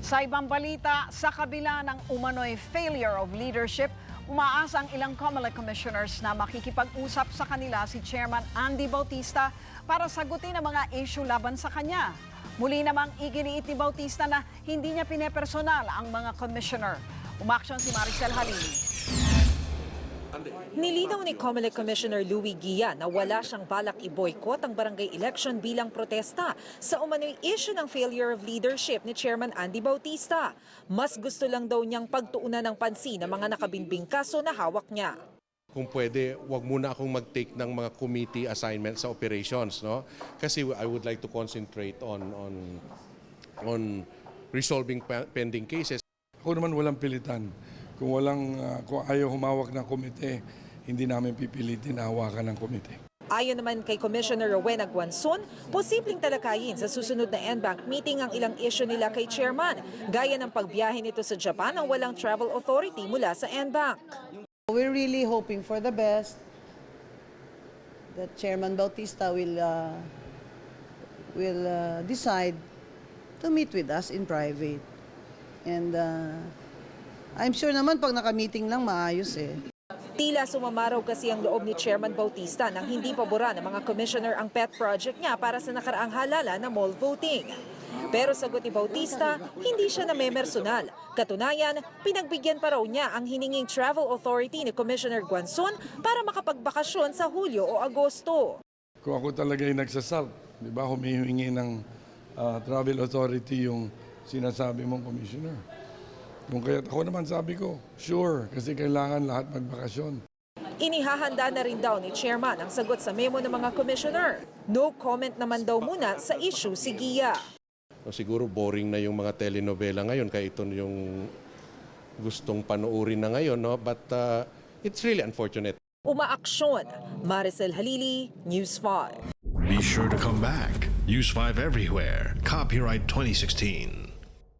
Sa ibang balita, sa kabila ng umano'y failure of leadership, umaasa ang ilang COMELEC commissioners na makikipag-usap sa kanila si Chairman Andy Bautista para sagutin ang mga issue laban sa kanya. Muli namang iginiit ni Bautista na hindi niya pinepersonal ang mga commissioner. Umaksyon si Maricel Halili. Nilinaw ni COMELEC Commissioner Louie Guia na wala siyang balak i-boycott ang barangay election bilang protesta sa umano'y issue ng failure of leadership ni Chairman Andy Bautista. Mas gusto lang daw niyang pagtuunan ng pansin ng mga nakabinbing kaso na hawak niya. Kung pwede, wag muna akong mag-take ng mga committee assignments sa operations, no? Kasi I would like to concentrate on resolving pending cases. Ako naman walang pilitan. Kung ayaw humawak ng komite, hindi namin pipilitin na hawakan ng komite. Ayon naman kay Commissioner Rowena Guanzon, posibleng talakayin sa susunod na NBank meeting ang ilang issue nila kay Chairman, gaya ng pagbiyahe nito sa Japan ng walang travel authority mula sa NBank. We're really hoping for the best that Chairman Bautista will decide to meet with us in private. And I'm sure naman pag naka-meeting lang maayos eh. Tila sumamaraw kasi ang loob ni Chairman Bautista nang hindi pabora ng mga commissioner ang pet project niya para sa nakaraang halala na mall voting. Pero sagot ni Bautista, hindi siya namemersonal. Katunayan, pinagbigyan pa raw niya ang hininging travel authority ni Commissioner Guanzon para makapagbakasyon sa Hulyo o Agosto. Kung ako talaga ay nagsasal, di ba, humihingi ng travel authority yung sinasabi mong commissioner. Kung kaya't ako naman sabi ko, sure, kasi kailangan lahat magbakasyon. Inihahanda na rin daw ni Chairman ang sagot sa memo ng mga commissioner. No comment naman daw muna sa issue si Guia. Siguro boring na yung mga telenovela ngayon, kaya ito yung gustong panoorin na ngayon, no? But it's really unfortunate. Umaaksyon. Maricel Halili, News 5. Be sure to come back. Use 5 everywhere. Copyright 2016.